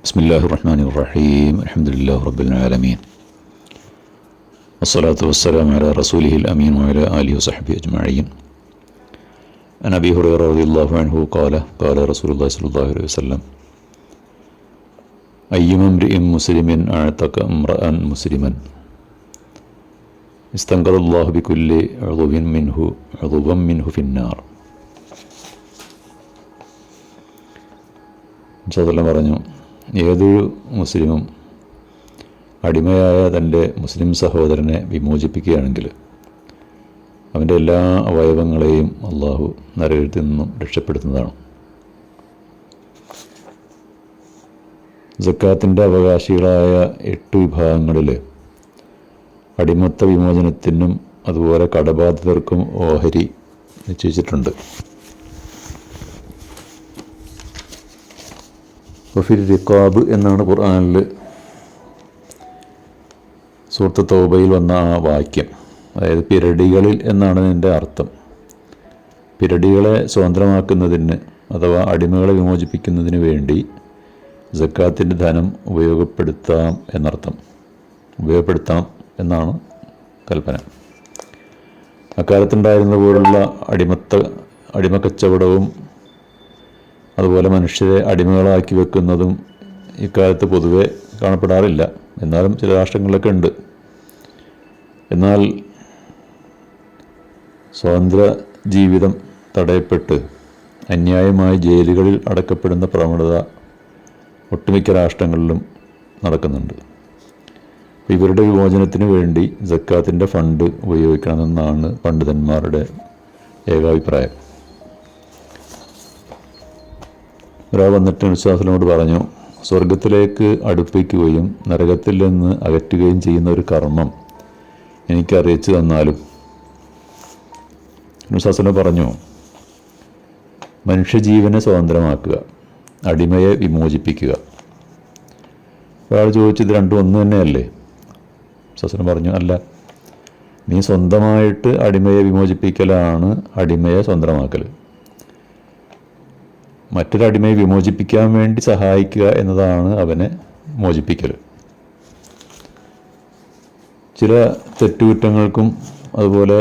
ബിസ്മില്ലാഹിർ റഹ്മാനിർ റഹീം. അൽഹംദുലില്ലാഹി റബ്ബിൽ ആലമീൻ. വസ്സലാത്തു വസ്സലാമു അലാ റസൂലിഹിൽ അമീൻ വഅലാ ആലിഹി വസഹ്ബിഹി അജ്മഈൻ. അൻ അബീ ഹുറൈറ റളിയല്ലാഹു അൻഹു ഖാല റസൂലുള്ളാഹി സ്വല്ലല്ലാഹു അലൈഹി വസല്ലം അയ്യുമ ഇംറിഇൻ മുസ്ലിമിൻ അഅതക ഇംറഅൻ മുസ്ലിമൻ ഇസ്തൻഖദല്ലാഹു ബികുല്ലി ഉദുവൻ മിൻഹു ഫിന്നാർ. സല്ലല്ലാഹു പറഞ്ഞു, ഏതൊരു മുസ്ലിമും അടിമയായ തൻ്റെ മുസ്ലിം സഹോദരനെ വിമോചിപ്പിക്കുകയാണെങ്കിൽ അവൻ്റെ എല്ലാ അവയവങ്ങളെയും അള്ളാഹു നരകത്തിൽ നിന്നും രക്ഷപ്പെടുത്തുന്നതാണ്. സക്കാത്തിൻ്റെ അവകാശികളായ 8 വിഭാഗങ്ങളിൽ അടിമത്ത വിമോചനത്തിനും അതുപോലെ കടബാധിതർക്കും ഓഹരി നിശ്ചയിച്ചിട്ടുണ്ട്. വഫിൽ റിഖാബ് എന്നാണ് ഖുർആനിൽ സൂറത്ത് തൗബയിൽ വന്ന ആ വാക്യം. അതായത് പിരടികളിൽ എന്നാണ് ഇതിൻ്റെ അർത്ഥം. പിരടികളെ സ്വതന്ത്രമാക്കുന്നതിന് അഥവാ അടിമകളെ വിമോചിപ്പിക്കുന്നതിന് വേണ്ടി സക്കാത്തിൻ്റെ ധനം ഉപയോഗപ്പെടുത്താം എന്നർത്ഥം. ഉപയോഗപ്പെടുത്താം എന്നാണ് കൽപ്പന. അക്കാലത്തുണ്ടായിരുന്ന പോലുള്ള അടിമക്കച്ചവടവും അതുപോലെ മനുഷ്യരെ അടിമകളാക്കി വെക്കുന്നതും ഇക്കാലത്ത് പൊതുവെ കാണപ്പെടാറില്ല. എന്നാലും ചില രാഷ്ട്രങ്ങളിലൊക്കെ ഉണ്ട്. എന്നാൽ സ്വതന്ത്ര ജീവിതം തടയപ്പെട്ട് അന്യായമായി ജയിലുകളിൽ അടക്കപ്പെടുന്ന പ്രവണത ഒട്ടുമിക്ക രാഷ്ട്രങ്ങളിലും നടക്കുന്നുണ്ട്. ഇവരുടെ വിമോചനത്തിന് വേണ്ടി സക്കാത്തിൻ്റെ ഫണ്ട് ഉപയോഗിക്കണമെന്നാണ് പണ്ഡിതന്മാരുടെ ഏകാഭിപ്രായം. ഒരാൾ വന്നിട്ട് വിശ്വാസത്തിനോട് പറഞ്ഞു, സ്വർഗത്തിലേക്ക് അടുപ്പിക്കുകയും നരകത്തിൽ നിന്ന് അകറ്റുകയും ചെയ്യുന്ന ഒരു കർമ്മം എനിക്ക് അറിയിച്ചു തന്നാലും. വിശ്വാസന പറഞ്ഞു, മനുഷ്യജീവനെ സ്വതന്ത്രമാക്കുക, അടിമയെ വിമോചിപ്പിക്കുക. ഒരാൾ ചോദിച്ചത് രണ്ടും ഒന്ന് തന്നെയല്ലേ? വിശ്വാസന പറഞ്ഞു, അല്ല, നീ സ്വന്തമായിട്ട് അടിമയെ വിമോചിപ്പിക്കലാണ് അടിമയെ സ്വതന്ത്രമാക്കൽ. മറ്റൊരടിമയെ വിമോചിപ്പിക്കാൻ വേണ്ടി സഹായിക്കുക എന്നതാണ് അവനെ മോചിപ്പിക്കൽ. ചില തെറ്റുകുറ്റങ്ങൾക്കും അതുപോലെ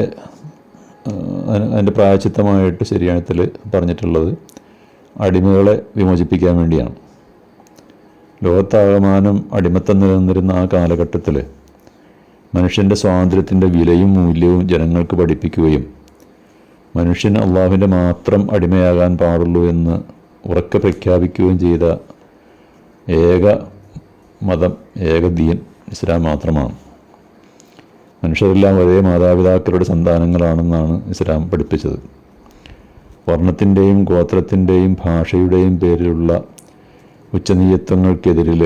അതിൻ്റെ പ്രായശ്ചിത്തമായിട്ട് ശരിയാണത്തിൽ പറഞ്ഞിട്ടുള്ളത് അടിമകളെ വിമോചിപ്പിക്കാൻ വേണ്ടിയാണ്. ലോകത്താകമാനം അടിമത്തം നിലനിന്നിരുന്ന ആ കാലഘട്ടത്തിൽ മനുഷ്യൻ്റെ സ്വാതന്ത്ര്യത്തിൻ്റെ വിലയും മൂല്യവും ജനങ്ങൾക്ക് പഠിപ്പിക്കുകയും മനുഷ്യൻ അള്ളാഹുവിൻ്റെ മാത്രം അടിമയാകാൻ പാടുള്ളൂ എന്ന് ഉറക്കെ പ്രഖ്യാപിക്കുകയും ചെയ്ത ഏക മതം, ഏക ദീൻ ഇസ്ലാം മാത്രമാണ്. മനുഷ്യരെല്ലാം ഒരേ മാതാപിതാക്കളുടെ സന്താനങ്ങളാണെന്നാണ് ഇസ്ലാം പഠിപ്പിച്ചത്. വർണ്ണത്തിൻ്റെയും ഗോത്രത്തിൻ്റെയും ഭാഷയുടെയും പേരിലുള്ള ഉച്ചനീചത്വങ്ങൾക്കെതിരിൽ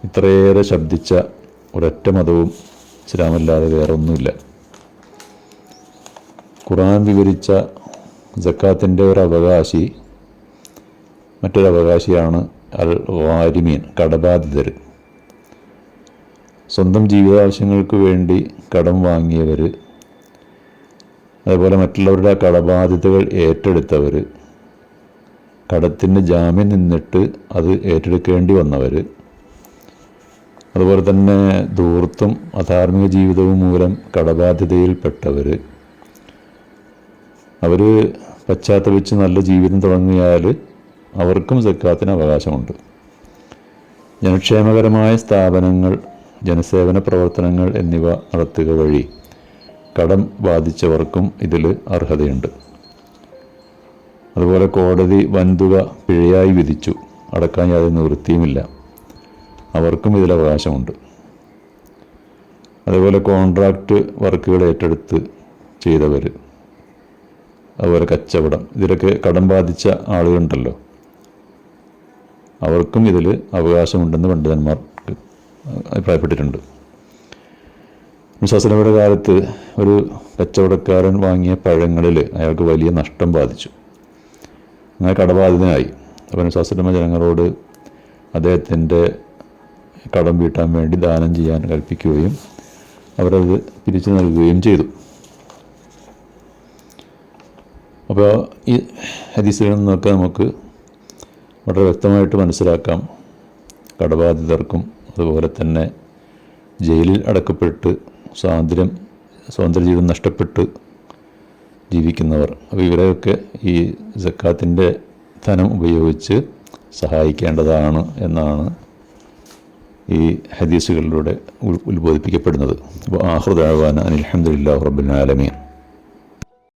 ഇത്രയേറെ ശബ്ദിച്ച ഒരൊറ്റ മതവും ഇസ്ലാമല്ലാതെ വേറൊന്നുമില്ല. ഖുർആൻ വിവരിച്ച സക്കാത്തിൻ്റെ ഒരവകാശി മറ്റൊരവകാശിയാണ് അൽ ഗാരിമീൻ, കടബാധിതർ. സ്വന്തം ജീവിതാവശ്യങ്ങൾക്ക് വേണ്ടി കടം വാങ്ങിയവർ, അതുപോലെ മറ്റുള്ളവരുടെ കടബാധ്യതകൾ ഏറ്റെടുത്തവർ, കടത്തിന് ജാമ്യം നിന്നിട്ട് അത് ഏറ്റെടുക്കേണ്ടി വന്നവർ, അതുപോലെ തന്നെ ധൂർത്തും അധാർമിക ജീവിതവും മൂലം കടബാധ്യതയിൽപ്പെട്ടവർ, അവർ പശ്ചാത്തപിച്ച് നല്ല ജീവിതം തുടങ്ങിയാൽ അവർക്കും സക്കാത്തിന് അവകാശമുണ്ട്. ജനക്ഷേമകരമായ സ്ഥാപനങ്ങൾ, ജനസേവന പ്രവർത്തനങ്ങൾ എന്നിവ നടത്തുക വഴി കടം ബാധിച്ചവർക്കും ഇതിൽ അർഹതയുണ്ട്. അതുപോലെ കോടതി വൻതുക പിഴയായി വിധിച്ചു, അടക്കാൻ യാതൊരു നിവൃത്തിയുമില്ല, അവർക്കും ഇതിൽ അവകാശമുണ്ട്. അതുപോലെ കോൺട്രാക്റ്റ് വർക്കുകൾ ഏറ്റെടുത്ത് ചെയ്തവർ, അതുപോലെ കച്ചവടം, ഇതിലൊക്കെ കടം ബാധിച്ച ആളുകളുണ്ടല്ലോ, അവർക്കും ഇതിൽ അവകാശമുണ്ടെന്ന് പണ്ഡിതന്മാർ അഭിപ്രായപ്പെട്ടിട്ടുണ്ട്. മുസാസലയുടെ കാലത്ത് ഒരു കച്ചവടക്കാരൻ വാങ്ങിയ പഴങ്ങളിൽ അയാൾക്ക് വലിയ നഷ്ടം ബാധിച്ചു. അങ്ങനെ കടബാധിതനായി. അപ്പോൾ മുസാസലമ ജനങ്ങളോട് അദ്ദേഹത്തിൻ്റെ കടം വീട്ടാൻ വേണ്ടി ദാനം ചെയ്യാൻ കൽപ്പിക്കുകയും അവരത് പിരിച്ചു നൽകുകയും ചെയ്തു. അപ്പോൾ ഈ ഹദീസിൽ നിന്നൊക്കെ നമുക്ക് വളരെ വ്യക്തമായിട്ട് മനസ്സിലാക്കാം. കടബാധിതർക്കും അതുപോലെ തന്നെ ജയിലിൽ അടക്കപ്പെട്ട് സ്വാതന്ത്ര്യജീവിതം നഷ്ടപ്പെട്ട് ജീവിക്കുന്നവർ, അപ്പോൾ ഇവരെയൊക്കെ ഈ സക്കാത്തിൻ്റെ ധനം ഉപയോഗിച്ച് സഹായിക്കേണ്ടതാണ് എന്നാണ് ഈ ഹദീസുകളിലൂടെ ഉത്ബോധിപ്പിക്കപ്പെടുന്നത്. അപ്പോൾ ആഖിറു ദഅ്വാനാ അനിൽ ഹംദുലില്ലാഹി റബ്ബിൽ ആലമീൻ.